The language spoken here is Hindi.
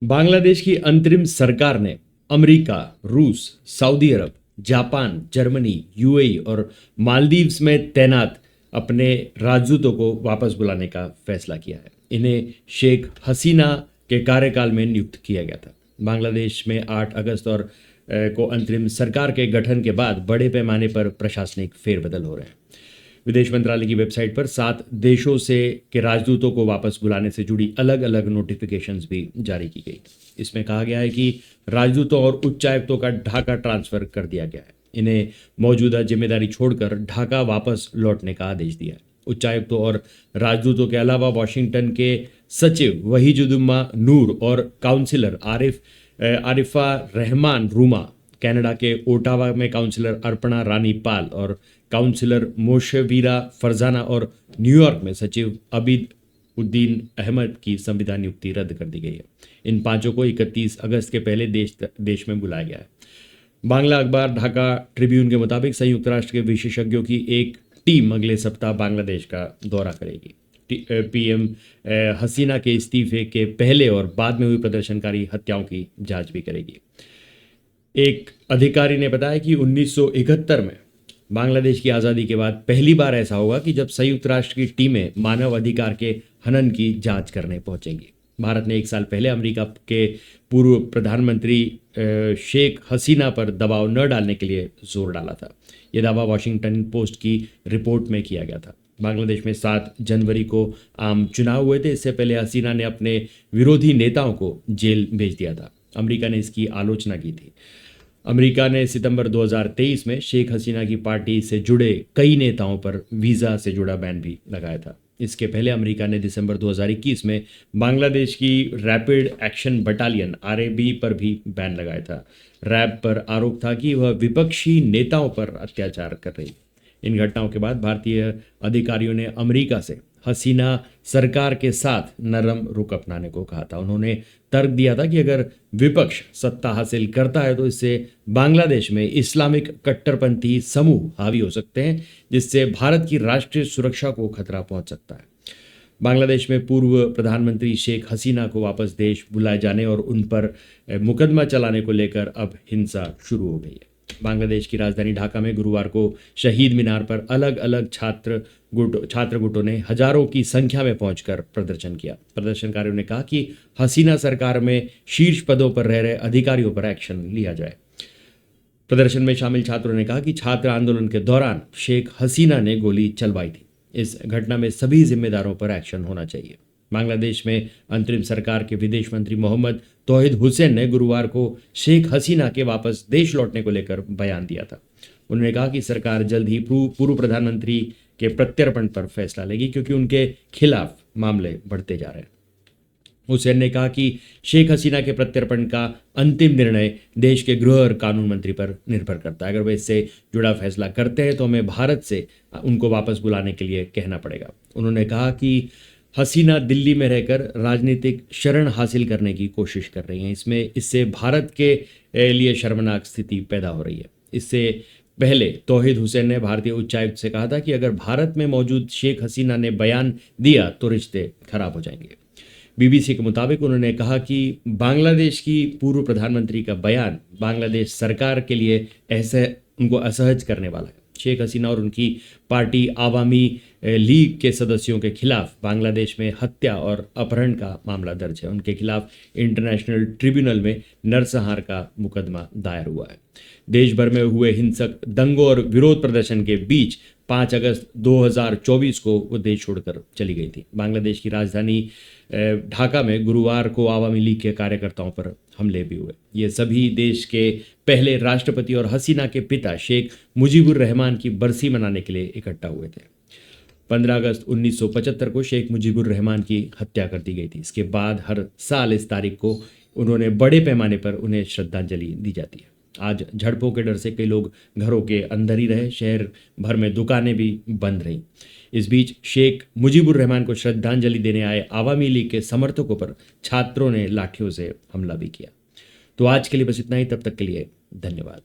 बांग्लादेश की अंतरिम सरकार ने अमेरिका, रूस, सऊदी अरब, जापान, जर्मनी, यूएई और मालदीव्स में तैनात अपने राजदूतों को वापस बुलाने का फैसला किया है। इन्हें शेख हसीना के कार्यकाल में नियुक्त किया गया था। बांग्लादेश में 8 अगस्त को अंतरिम सरकार के गठन के बाद बड़े पैमाने पर प्रशासनिक फेरबदल हो रहे हैं। विदेश मंत्रालय की वेबसाइट पर 7 देशों से के राजदूतों को वापस बुलाने से जुड़ी अलग अलग नोटिफिकेशंस भी जारी की गई। इसमें कहा गया है कि राजदूतों और उच्चायुक्तों का ढाका ट्रांसफर कर दिया गया है। इन्हें मौजूदा जिम्मेदारी छोड़कर ढाका वापस लौटने का आदेश दिया है। उच्चायुक्तों और राजदूतों के अलावा वाशिंगटन के सचिव वहीजुद्दुम्मा नूर और काउंसिलर आरिफा रहमान रूमा, कनाडा के ओटावा में काउंसिलर अर्पणा रानी पाल और काउंसिलर मोशेवीरा फरजाना और न्यूयॉर्क में सचिव अबीद उद्दीन अहमद की संविदा नियुक्ति रद्द कर दी गई है। इन पांचों को 31 अगस्त के पहले देश में बुलाया गया है। बांग्ला अखबार ढाका ट्रिब्यून के मुताबिक संयुक्त राष्ट्र के विशेषज्ञों की एक टीम अगले सप्ताह बांग्लादेश का दौरा करेगी। पीएम हसीना के इस्तीफे के पहले और बाद में हुई प्रदर्शनकारी हत्याओं की जांच भी करेगी। एक अधिकारी ने बताया कि 1971 में बांग्लादेश की आज़ादी के बाद पहली बार ऐसा होगा कि जब संयुक्त राष्ट्र की टीमें मानव अधिकार के हनन की जांच करने पहुंचेंगी। भारत ने 1 साल पहले अमेरिका के पूर्व प्रधानमंत्री शेख हसीना पर दबाव न डालने के लिए जोर डाला था। यह दावा वॉशिंगटन पोस्ट की रिपोर्ट में किया गया था। बांग्लादेश में 7 जनवरी को आम चुनाव हुए थे। इससे पहले हसीना ने अपने विरोधी नेताओं को जेल भेज दिया था। अमेरिका ने इसकी आलोचना की थी। अमेरिका ने सितंबर 2023 में शेख हसीना की पार्टी से जुड़े कई नेताओं पर वीज़ा से जुड़ा बैन भी लगाया था। इसके पहले अमेरिका ने दिसंबर 2021 में बांग्लादेश की रैपिड एक्शन बटालियन आरएबी पर भी बैन लगाया था। रैब पर आरोप था कि वह विपक्षी नेताओं पर अत्याचार कर रही। इन घटनाओं के बाद भारतीय अधिकारियों ने अमेरिका से हसीना सरकार के साथ नरम रुख अपनाने को कहा था। उन्होंने तर्क दिया था कि अगर विपक्ष सत्ता हासिल करता है तो इससे बांग्लादेश में इस्लामिक कट्टरपंथी समूह हावी हो सकते हैं, जिससे भारत की राष्ट्रीय सुरक्षा को खतरा पहुंच सकता है। बांग्लादेश में पूर्व प्रधानमंत्री शेख हसीना को वापस देश बुलाए जाने और उन पर मुकदमा चलाने को लेकर अब हिंसा शुरू हो गई है। बांग्लादेश की राजधानी ढाका में गुरुवार को शहीद मीनार पर अलग अलग छात्र गुटों ने हजारों की संख्या में पहुंचकर प्रदर्शन किया। प्रदर्शनकारियों ने कहा कि हसीना सरकार में शीर्ष पदों पर रह रहे अधिकारियों पर एक्शन लिया जाए। प्रदर्शन में शामिल छात्रों ने कहा कि छात्र आंदोलन के दौरान शेख हसीना ने गोली चलवाई थी। इस घटना में सभी जिम्मेदारों पर एक्शन होना चाहिए। बांग्लादेश में अंतरिम सरकार के विदेश मंत्री मोहम्मद तौहीद हुसैन ने गुरुवार को शेख हसीना के वापस देश लौटने को लेकर बयान दिया था। उन्होंने कहा कि सरकार जल्द ही पूर्व प्रधानमंत्री के प्रत्यर्पण पर फैसला लेगी, क्योंकि उनके खिलाफ मामले बढ़ते जा रहे हैं। हुसैन ने कहा कि शेख हसीना के प्रत्यर्पण का अंतिम निर्णय देश के गृह और कानून मंत्री पर निर्भर करता है। अगर वे इससे जुड़ा फैसला करते हैं तो हमें भारत से उनको वापस बुलाने के लिए कहना पड़ेगा। उन्होंने कहा कि हसीना दिल्ली में रहकर राजनीतिक शरण हासिल करने की कोशिश कर रही हैं। इससे भारत के लिए शर्मनाक स्थिति पैदा हो रही है। इससे पहले तौहीद हुसैन ने भारतीय उच्चायुक्त से कहा था कि अगर भारत में मौजूद शेख हसीना ने बयान दिया तो रिश्ते खराब हो जाएंगे। बीबीसी के मुताबिक उन्होंने कहा कि बांग्लादेश की पूर्व प्रधानमंत्री का बयान बांग्लादेश सरकार के लिए उनको असहज करने वाला है। शेख हसीना और उनकी पार्टी आवामी लीग के सदस्यों के खिलाफ बांग्लादेश में हत्या और अपहरण का मामला दर्ज है। उनके खिलाफ इंटरनेशनल ट्रिब्यूनल में नरसंहार का मुकदमा दायर हुआ है। देश भर में हुए हिंसक दंगों और विरोध प्रदर्शन के बीच 5 अगस्त 2024 को वो देश छोड़कर चली गई थी। बांग्लादेश की राजधानी ढाका में गुरुवार को आवामी लीग के कार्यकर्ताओं पर हमले भी हुए। ये सभी देश के पहले राष्ट्रपति और हसीना के पिता शेख मुजीबुर रहमान की बरसी मनाने के लिए इकट्ठा हुए थे। 15 अगस्त 1975 को शेख मुजीबुर रहमान की हत्या कर दी गई थी। इसके बाद हर साल इस तारीख को उन्होंने बड़े पैमाने पर उन्हें श्रद्धांजलि दी जाती है। आज झड़पों के डर से कई लोग घरों के अंदर ही रहे। शहर भर में दुकानें भी बंद रहीं। इस बीच शेख मुजीबुर रहमान को श्रद्धांजलि देने आए आवामी लीग के समर्थकों पर छात्रों ने लाठियों से हमला भी किया। तो आज के लिए बस इतना ही। तब तक के लिए धन्यवाद।